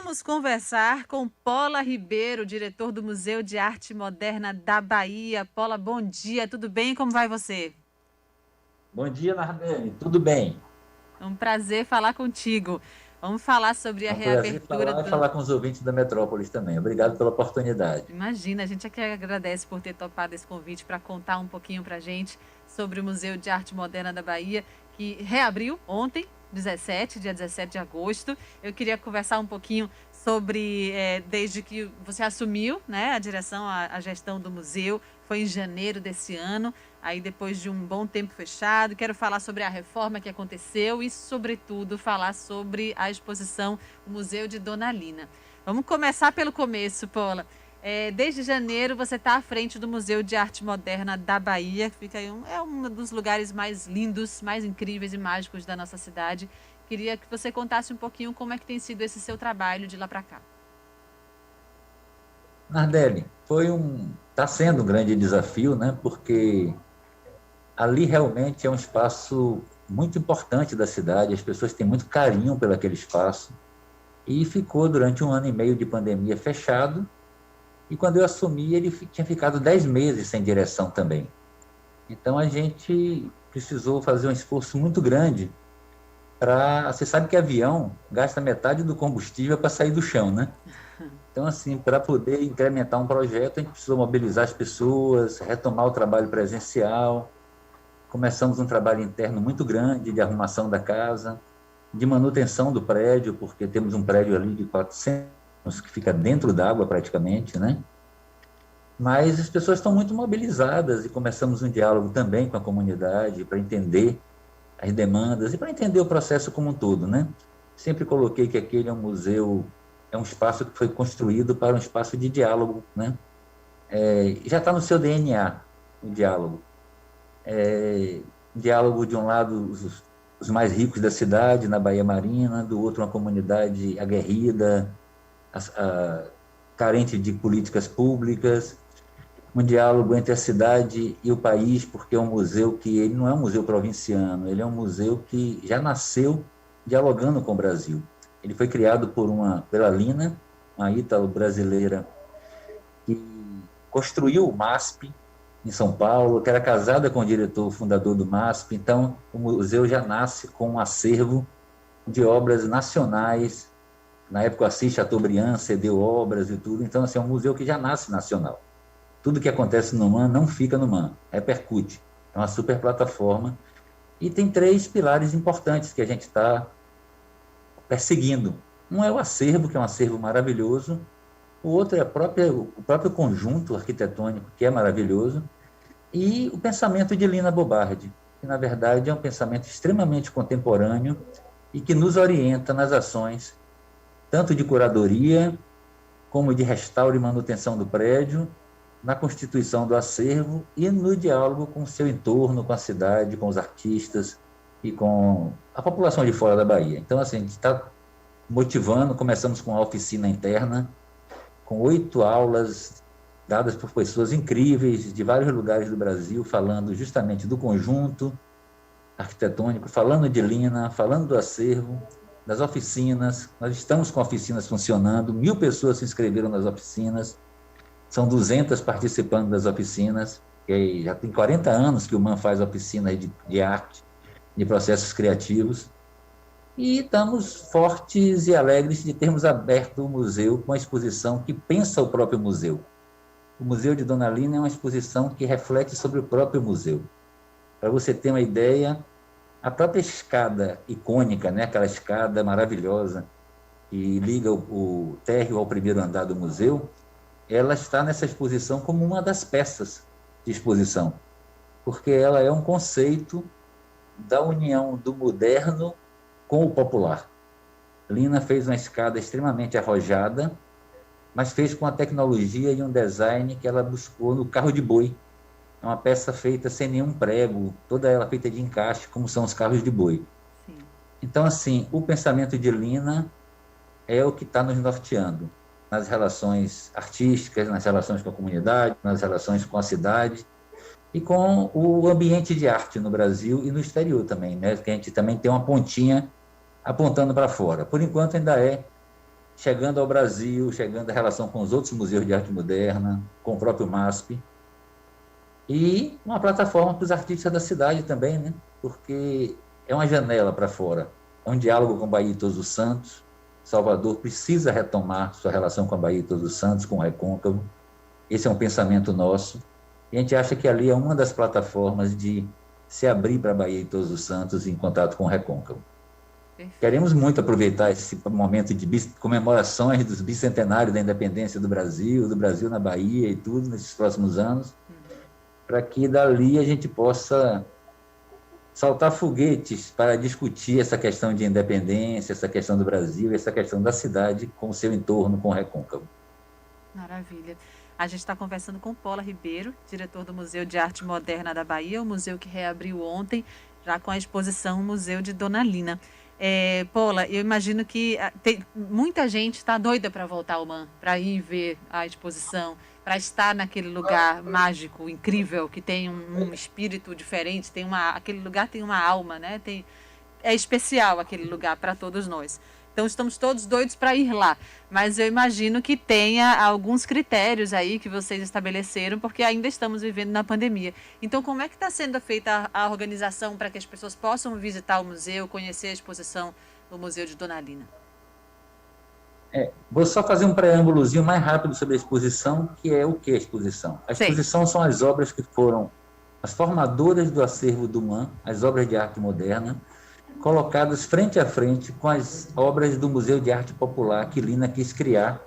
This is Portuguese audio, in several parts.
Vamos conversar com Paula Ribeiro, diretor do Museu de Arte Moderna da Bahia. Paula, bom dia, tudo bem? Como vai você? Bom dia, Nardane. Tudo bem? É um prazer falar contigo. Vamos falar sobre É a um prazer reabertura falar e do... falar com os ouvintes da Metrópolis também. Obrigado pela oportunidade. Imagina, a gente aqui agradece por ter topado esse convite para contar um pouquinho para a gente sobre o Museu de Arte Moderna da Bahia, que reabriu ontem, dia 17 de agosto. Eu queria conversar um pouquinho sobre, desde que você assumiu, né, a direção, a gestão do museu, foi em janeiro desse ano, aí depois de um bom tempo fechado. Quero falar sobre a reforma que aconteceu e, sobretudo, falar sobre a exposição o Museu de Dona Lina. Vamos começar pelo começo, Paula. Desde janeiro você está à frente do Museu de Arte Moderna da Bahia, que fica aí é um dos lugares mais lindos, mais incríveis e mágicos da nossa cidade. Queria que você contasse um pouquinho como é que tem sido esse seu trabalho de lá para cá. Nardelli, está sendo um grande desafio, né? Porque ali realmente é um espaço muito importante da cidade. As pessoas têm muito carinho pelo aquele espaço e ficou durante um ano e meio de pandemia fechado. E quando eu assumi, ele tinha ficado 10 meses sem direção também. Então a gente precisou fazer um esforço muito grande para. Você sabe que avião gasta metade do combustível para sair do chão, né? Então, assim, para poder incrementar um projeto, a gente precisou mobilizar as pessoas, retomar o trabalho presencial. Começamos um trabalho interno muito grande de arrumação da casa, de manutenção do prédio, porque temos um prédio ali de 400 que fica dentro d'água praticamente, né? Mas as pessoas estão muito mobilizadas e começamos um diálogo também com a comunidade para entender as demandas e para entender o processo como um todo, né? Sempre coloquei que aquele é um museu, é um espaço que foi construído para um espaço de diálogo, né? Já está no seu DNA o diálogo. Diálogo de um lado os mais ricos da cidade, na Baía Marina, do outro uma comunidade aguerrida, carente de políticas públicas, um diálogo entre a cidade e o país, porque é um museu que ele não é um museu provinciano, ele é um museu que já nasceu dialogando com o Brasil. Ele foi criado pela Lina, uma ítalo-brasileira que construiu o MASP em São Paulo, que era casada com o diretor fundador do MASP. Então, o museu já nasce com um acervo de obras nacionais. Na época, Assis Chateaubriand cedeu obras e tudo. Então, assim, é um museu que já nasce nacional. Tudo que acontece no MAN não fica no MAN, repercute. É uma super plataforma. E tem três pilares importantes que a gente está perseguindo. Um é o acervo, que é um acervo maravilhoso. O outro é o próprio conjunto arquitetônico, que é maravilhoso. E o pensamento de Lina Bobardi, que, na verdade, é um pensamento extremamente contemporâneo e que nos orienta nas ações, tanto de curadoria, como de restauro e manutenção do prédio, na constituição do acervo e no diálogo com o seu entorno, com a cidade, com os artistas e com a população de fora da Bahia. Então, assim, a gente está motivando, começamos com uma oficina interna, com 8 aulas dadas por pessoas incríveis de vários lugares do Brasil, falando justamente do conjunto arquitetônico, falando de Lina, falando do acervo, das oficinas. Nós estamos com oficinas funcionando, 1.000 pessoas se inscreveram nas oficinas, são 200 participando das oficinas, que já tem 40 anos que o MAN faz oficinas de arte, de processos criativos, e estamos fortes e alegres de termos aberto o museu com uma exposição que pensa o próprio museu. O Museu de Dona Lina é uma exposição que reflete sobre o próprio museu. Para você ter uma ideia, a própria escada icônica, né, aquela escada maravilhosa que liga o térreo ao primeiro andar do museu, ela está nessa exposição como uma das peças de exposição, porque ela é um conceito da união do moderno com o popular. Lina fez uma escada extremamente arrojada, mas fez com a tecnologia e um design que ela buscou no carro de boi. É uma peça feita sem nenhum prego, toda ela feita de encaixe, como são os carros de boi. Sim. Então, assim, o pensamento de Lina é o que está nos norteando nas relações artísticas, nas relações com a comunidade, nas relações com a cidade e com o ambiente de arte no Brasil e no exterior também, né? Que a gente também tem uma pontinha apontando para fora. Por enquanto ainda é chegando ao Brasil, chegando à relação com os outros museus de arte moderna, com o próprio MASP, e uma plataforma para os artistas da cidade também, né? Porque é uma janela para fora, é um diálogo com a Bahia de Todos os Santos. Salvador precisa retomar sua relação com a Bahia de Todos os Santos, com o Recôncavo. Esse é um pensamento nosso. E a gente acha que ali é uma das plataformas de se abrir para a Bahia de Todos os Santos em contato com o Recôncavo. Queremos muito aproveitar esse momento de comemorações dos bicentenários da independência do Brasil na Bahia e tudo, nesses próximos anos, para que dali a gente possa soltar foguetes para discutir essa questão de independência, essa questão do Brasil, essa questão da cidade com o seu entorno, com o Recôncavo. Maravilha. A gente está conversando com Paula Ribeiro, diretor do Museu de Arte Moderna da Bahia, o museu que reabriu ontem, já com a exposição Museu de Dona Lina. Paula, eu imagino que muita gente está doida para voltar ao MAM, para ir ver a exposição, para estar naquele lugar mágico, incrível, que tem um espírito diferente, aquele lugar tem uma alma, né? É especial aquele lugar para todos nós. Então, estamos todos doidos para ir lá. Mas eu imagino que tenha alguns critérios aí que vocês estabeleceram, porque ainda estamos vivendo na pandemia. Então, como é que está sendo feita a organização para que as pessoas possam visitar o museu, conhecer a exposição do Museu de Dona Lina? Vou só fazer um preâmbulozinho mais rápido sobre a exposição, que é o que a exposição? A exposição são as obras que foram as formadoras do acervo do MAM, as obras de arte moderna, colocadas frente a frente com as obras do Museu de Arte Popular que Lina quis criar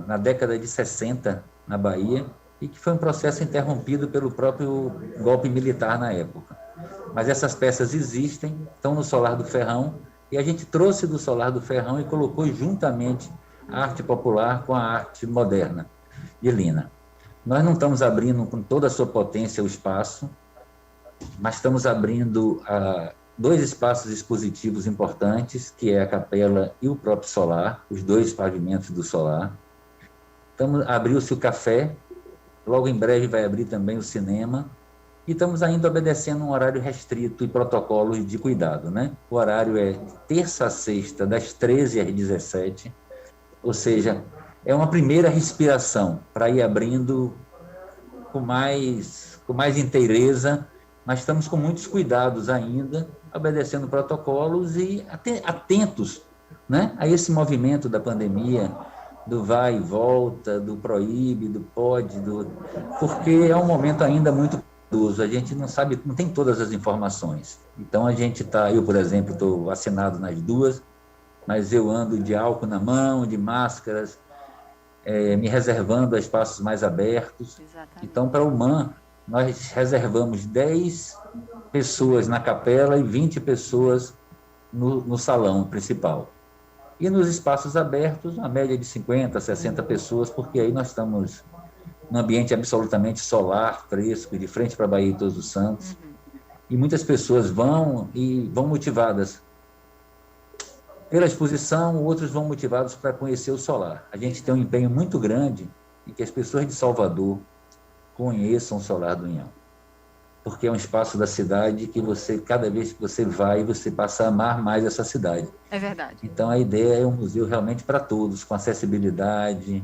na década de 60, na Bahia, e que foi um processo interrompido pelo próprio golpe militar na época. Mas essas peças existem, estão no Solar do Ferrão, e a gente trouxe do Solar do Ferrão e colocou juntamente a arte popular com a arte moderna de Lina. Nós não estamos abrindo com toda a sua potência o espaço, mas estamos abrindo dois espaços expositivos importantes, que é a capela e o próprio solar, os dois pavimentos do solar. Abriu-se o café, logo em breve vai abrir também o cinema, e estamos ainda obedecendo um horário restrito e protocolos de cuidado, né? O horário é de terça a sexta, das 13 às 17, ou seja, é uma primeira respiração para ir abrindo com mais inteireza, mas estamos com muitos cuidados ainda, obedecendo protocolos e atentos, né, a esse movimento da pandemia, do vai e volta, do proíbe, do pode, porque é um momento ainda muito perigoso, a gente não sabe, não tem todas as informações. Então a gente eu, por exemplo, estou vacinado nas duas, mas eu ando de álcool na mão, de máscaras, me reservando a espaços mais abertos. Exatamente. Então, para o MAM, nós reservamos 10 pessoas na capela e 20 pessoas no salão principal. E nos espaços abertos, a média de 50, 60 pessoas, porque aí nós estamos num ambiente absolutamente solar, fresco, de frente para a Bahia de Todos os Santos. E muitas pessoas vão motivadas pela exposição, outros vão motivados para conhecer o solar. A gente tem um empenho muito grande em que as pessoas de Salvador conheçam o Solar do Unhão, porque é um espaço da cidade que cada vez que você vai, você passa a amar mais essa cidade. É verdade. Então, a ideia é um museu realmente para todos, com acessibilidade,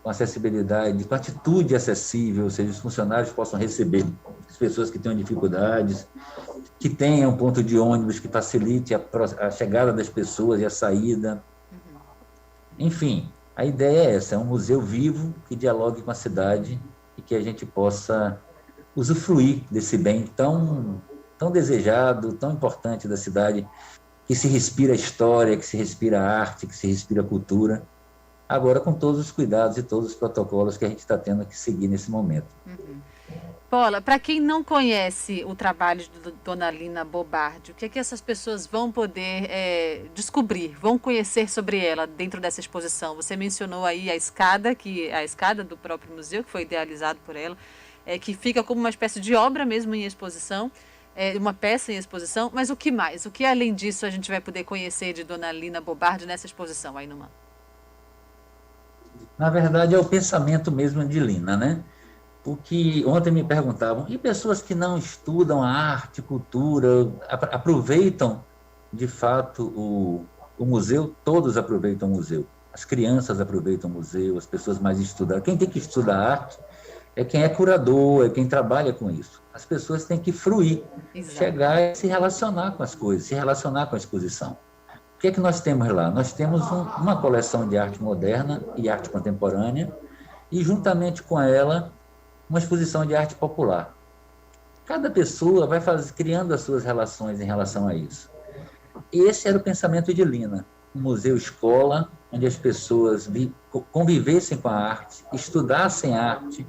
com atitude acessível, ou seja, os funcionários possam receber as pessoas que tenham dificuldades, que tenham um ponto de ônibus que facilite a chegada das pessoas e a saída. Enfim, a ideia é essa, é um museu vivo que dialogue com a cidade e que a gente possa usufruir desse bem tão desejado, tão importante da cidade, que se respira história, que se respira arte, que se respira cultura, agora com todos os cuidados e todos os protocolos que a gente está tendo que seguir nesse momento. Paula, para quem não conhece o trabalho de Dona Lina Bobardi, o que é que essas pessoas vão poder descobrir, vão conhecer sobre ela dentro dessa exposição? Você mencionou aí a escada do próprio museu, que foi idealizado por ela, que fica como uma espécie de obra mesmo em exposição, uma peça em exposição, mas o que mais? O que além disso a gente vai poder conhecer de Dona Lina Bobardi nessa exposição aí no MAM? Na verdade, é o pensamento mesmo de Lina, né? O que ontem me perguntavam, e pessoas que não estudam a arte, cultura, aproveitam, de fato, O museu, todos aproveitam o museu. As crianças aproveitam o museu, as pessoas mais estudadas. Quem tem que estudar arte é quem é curador, é quem trabalha com isso. As pessoas têm que fruir, Exato. chegar e se relacionar com as coisas, se relacionar com a exposição. O que é que nós temos lá? Nós temos uma coleção de arte moderna e arte contemporânea e, juntamente com ela, uma exposição de arte popular. Cada pessoa vai criando as suas relações em relação a isso. Esse era o pensamento de Lina, um museu-escola, onde as pessoas convivessem com a arte, estudassem arte,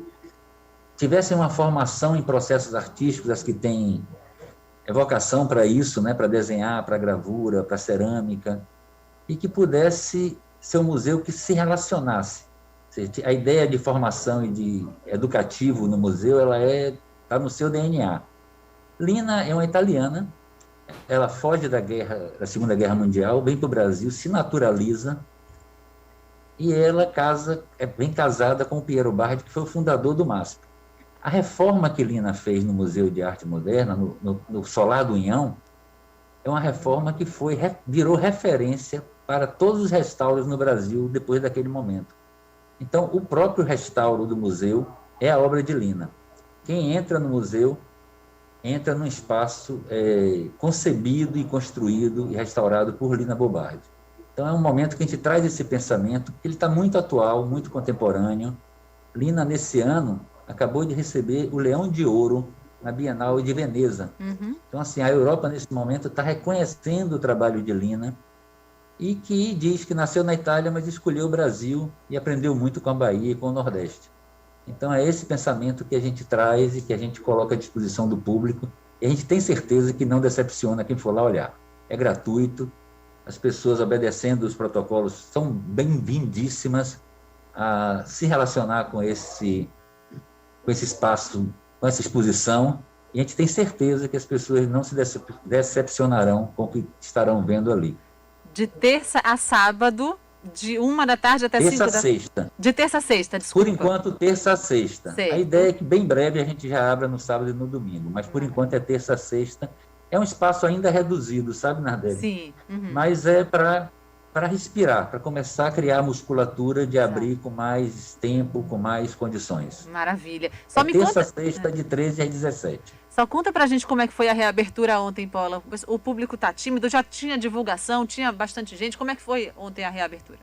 tivessem uma formação em processos artísticos, as que têm vocação para isso, né, para desenhar, para gravura, para cerâmica, e que pudesse ser um museu que se relacionasse. A ideia de formação e de educativo no museu, ela está no seu DNA. Lina é uma italiana, ela foge da Segunda Guerra Mundial, vem para o Brasil, se naturaliza, e ela vem casada com o Piero Bardi, que foi o fundador do MASP. A reforma que Lina fez no Museu de Arte Moderna, no Solar do Unhão, é uma reforma que virou referência para todos os restauros no Brasil depois daquele momento. Então, o próprio restauro do museu é a obra de Lina. Quem entra no museu entra num espaço concebido e construído e restaurado por Lina Bobardi. Então, é um momento que a gente traz esse pensamento, que ele está muito atual, muito contemporâneo. Lina, nesse ano, acabou de receber o Leão de Ouro na Bienal de Veneza. Uhum. Então, assim, a Europa, nesse momento, está reconhecendo o trabalho de Lina e que diz que nasceu na Itália, mas escolheu o Brasil e aprendeu muito com a Bahia e com o Nordeste. Então, é esse pensamento que a gente traz e que a gente coloca à disposição do público, e a gente tem certeza que não decepciona quem for lá olhar. É gratuito, as pessoas obedecendo os protocolos são bem-vindíssimas a se relacionar com esse espaço, com essa exposição, e a gente tem certeza que as pessoas não se decepcionarão com o que estarão vendo ali. De terça a sábado, de 1h até 5 da... Sexta. De terça a sexta, desculpa. Por enquanto, terça a sexta. Certo. A ideia é que bem breve a gente já abra no sábado e no domingo, mas por enquanto é terça a sexta. É um espaço ainda reduzido, sabe, Nardelli? Sim. Uhum. Mas é para respirar, para começar a criar a musculatura de abrir com mais tempo, com mais condições. Maravilha. Só me conta... Terça-sexta, de 13 às 17. Só conta pra gente como é que foi a reabertura ontem, Paula. O público tá tímido, já tinha divulgação, tinha bastante gente. Como é que foi ontem a reabertura?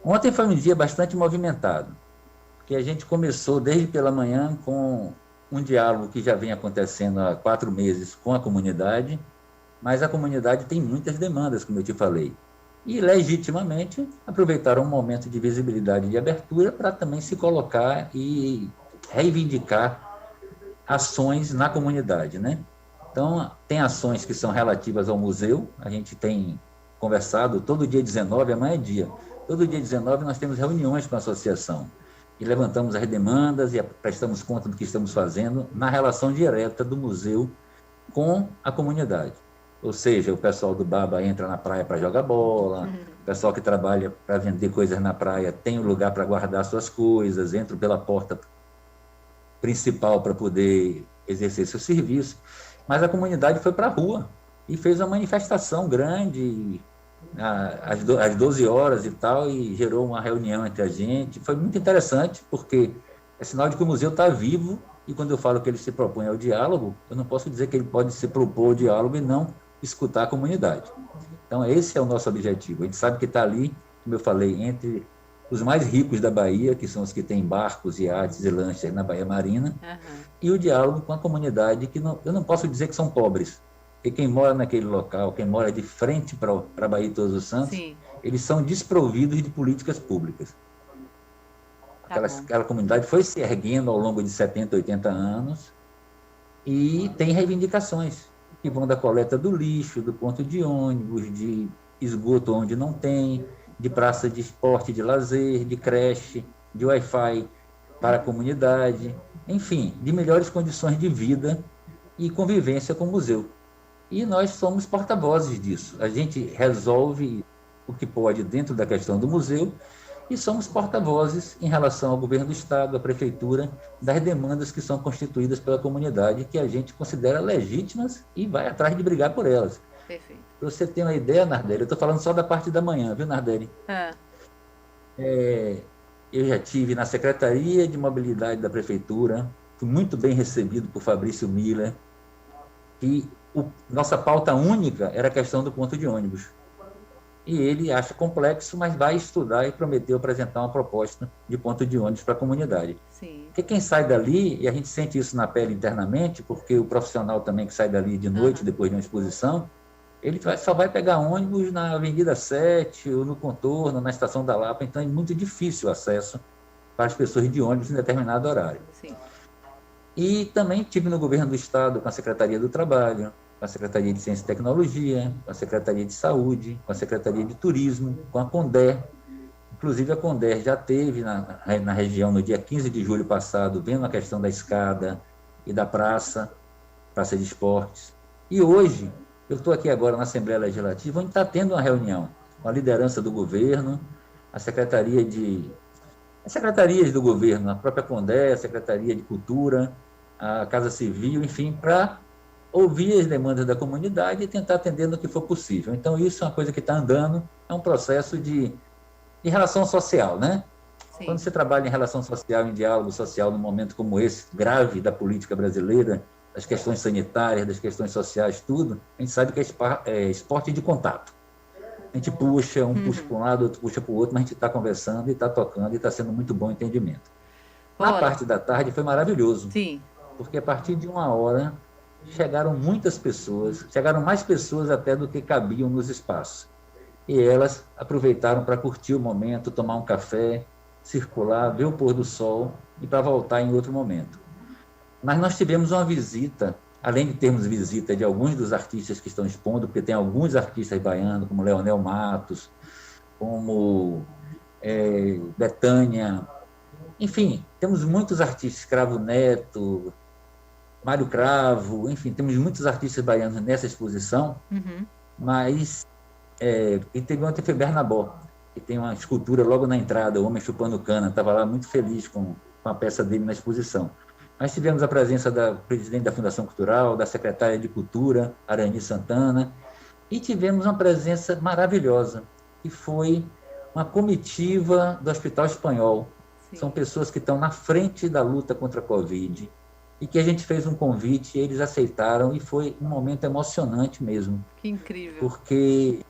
Ontem foi um dia bastante movimentado, porque a gente começou desde pela manhã com um diálogo que já vem acontecendo há 4 meses com a comunidade, mas a comunidade tem muitas demandas, como eu te falei. E, legitimamente, aproveitaram um momento de visibilidade e de abertura para também se colocar e reivindicar ações na comunidade, né? Então, tem ações que são relativas ao museu, a gente tem conversado todo dia 19, amanhã é dia. Todo dia 19 nós temos reuniões com a associação e levantamos as demandas e prestamos conta do que estamos fazendo na relação direta do museu com a comunidade. Ou seja, o pessoal do Baba entra na praia para jogar bola, o pessoal que trabalha para vender coisas na praia tem um lugar para guardar suas coisas, entra pela porta principal para poder exercer seu serviço. Mas a comunidade foi para a rua e fez uma manifestação grande, às 12 horas e tal, e gerou uma reunião entre a gente. Foi muito interessante, porque é sinal de que o museu está vivo, e quando eu falo que ele se propõe ao diálogo, eu não posso dizer que ele pode se propor ao diálogo e não escutar a comunidade. Então, esse é o nosso objetivo. A gente sabe que está ali, como eu falei, entre os mais ricos da Bahia, que são os que têm barcos, iates e lanchas na Baía Marina, e o diálogo com a comunidade, que eu não posso dizer que são pobres, porque quem mora naquele local, quem mora de frente para a Bahia de Todos os Santos, sim, eles são desprovidos de políticas públicas. Aquela comunidade foi se erguendo ao longo de 70, 80 anos e tem reivindicações que vão da coleta do lixo, do ponto de ônibus, de esgoto onde não tem, de praça de esporte, de lazer, de creche, de Wi-Fi para a comunidade, enfim, de melhores condições de vida e convivência com o museu. E nós somos porta-vozes disso. A gente resolve o que pode dentro da questão do museu e somos porta-vozes em relação ao governo do Estado, à prefeitura, das demandas que são constituídas pela comunidade, que a gente considera legítimas e vai atrás de brigar por elas. Perfeito. Para você ter uma ideia, Nardelli, eu estou falando só da parte da manhã, viu, Nardelli? Ah, Eu já tive na Secretaria de Mobilidade da Prefeitura, fui muito bem recebido por Fabrício Miller, e nossa pauta única era a questão do ponto de ônibus. E ele acha complexo, mas vai estudar e prometeu apresentar uma proposta de ponto de ônibus para a comunidade. sim. Porque quem sai dali, e a gente sente isso na pele internamente, porque o profissional também que sai dali de noite, depois de uma exposição, ele só vai pegar ônibus na Avenida 7, ou no contorno, na Estação da Lapa, então é muito difícil o acesso para as pessoas de ônibus em determinado horário. Sim. E também tive no governo do Estado com a Secretaria do Trabalho, com a Secretaria de Ciência e Tecnologia, com a Secretaria de Saúde, com a Secretaria de Turismo, com a Conder. Inclusive, a Conder já teve na região no dia 15 de julho passado, vendo a questão da escada e da praça de esportes. E hoje, eu estou aqui agora na Assembleia Legislativa, onde está tendo uma reunião com a liderança do governo, as secretarias do governo, a própria Conder, a Secretaria de Cultura, a Casa Civil, enfim, para ouvir as demandas da comunidade e tentar atender no que for possível. Então, isso é uma coisa que está andando, é um processo de relação social, né? Sim. Quando você trabalha em relação social, em diálogo social, num momento como esse, grave da política brasileira, das questões sanitárias, das questões sociais, tudo, a gente sabe que é esporte de contato. A gente puxa, puxa para um lado, outro puxa para o outro, mas a gente está conversando e está tocando e está sendo muito bom o entendimento. Na parte da tarde foi maravilhoso. Sim. Porque a partir de 1 hora chegaram muitas pessoas, chegaram mais pessoas até do que cabiam nos espaços. E elas aproveitaram para curtir o momento, tomar um café, circular, ver o pôr do sol e para voltar em outro momento. Mas nós tivemos uma visita, além de termos visita de alguns dos artistas que estão expondo, porque tem alguns artistas baianos, como Leonel Matos, como Betânia, enfim, temos muitos artistas, Cravo Neto, Mário Cravo, enfim, temos muitos artistas baianos nessa exposição, mas e teve ontem foi Bernabó, que tem uma escultura logo na entrada, o Homem Chupando Cana, estava lá muito feliz com a peça dele na exposição. Mas tivemos a presença da presidente da Fundação Cultural, da secretária de Cultura, Arani Santana, e tivemos uma presença maravilhosa, que foi uma comitiva do Hospital Espanhol. Sim. São pessoas que estão na frente da luta contra a Covid, e que a gente fez um convite, eles aceitaram, e foi um momento emocionante mesmo. Que incrível. Porque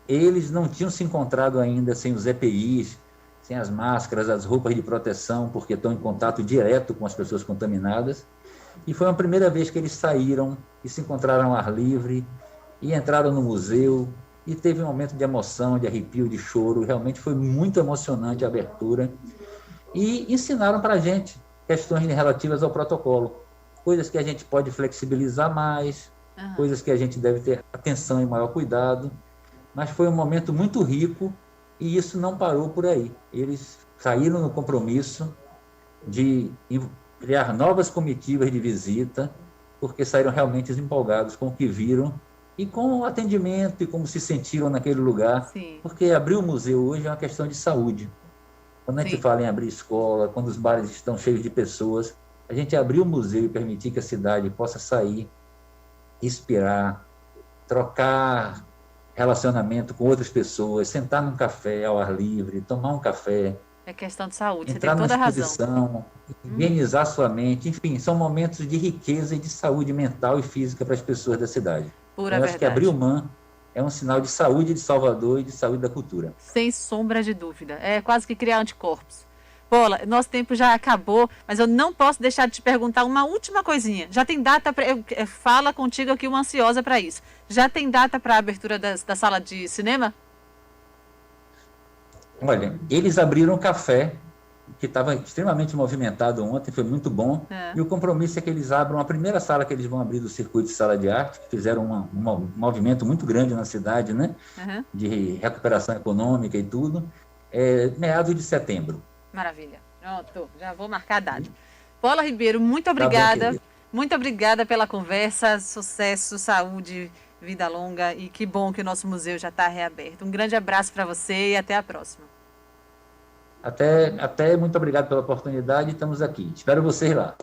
eles não tinham se encontrado ainda sem os EPIs, sem as máscaras, as roupas de proteção, porque estão em contato direto com as pessoas contaminadas. E foi a primeira vez que eles saíram e se encontraram ao ar livre e entraram no museu e teve um momento de emoção, de arrepio, de choro. Realmente foi muito emocionante a abertura. E ensinaram para a gente questões relativas ao protocolo, coisas que a gente pode flexibilizar mais, coisas que a gente deve ter atenção e maior cuidado. Mas foi um momento muito rico e isso não parou por aí. Eles saíram no compromisso de criar novas comitivas de visita, porque saíram realmente empolgados com o que viram e com o atendimento e como se sentiram naquele lugar. Sim. Porque abrir o museu hoje é uma questão de saúde. Quando a gente fala em abrir escola, quando os bares estão cheios de pessoas, a gente abrir o museu e permitir que a cidade possa sair, respirar, trocar relacionamento com outras pessoas, sentar num café ao ar livre, tomar um café. É questão de saúde, entrar você tem toda numa a exposição, higienizar sua mente, enfim, são momentos de riqueza e de saúde mental e física para as pessoas da cidade. Pura Eu verdade. acho que abrir o MAN é um sinal de saúde de Salvador e de saúde da cultura. Sem sombra de dúvida. É quase que criar anticorpos. Paula, nosso tempo já acabou, mas eu não posso deixar de te perguntar uma última coisinha. Já tem data para... Fala contigo aqui uma ansiosa para isso. Já tem data para a abertura da sala de cinema? Olha, eles abriram um café que estava extremamente movimentado ontem, foi muito bom. E o compromisso é que eles abram a primeira sala que eles vão abrir do circuito de sala de arte, que fizeram um movimento muito grande na cidade, né? De recuperação econômica e tudo, meados de setembro. Maravilha. Pronto, já vou marcar a data. Paula Ribeiro, muito obrigada. Tá bom, muito obrigada pela conversa. Sucesso, saúde, vida longa e que bom que o nosso museu já está reaberto. Um grande abraço para você e até a próxima. Até, muito obrigado pela oportunidade. Estamos aqui. Espero vocês lá.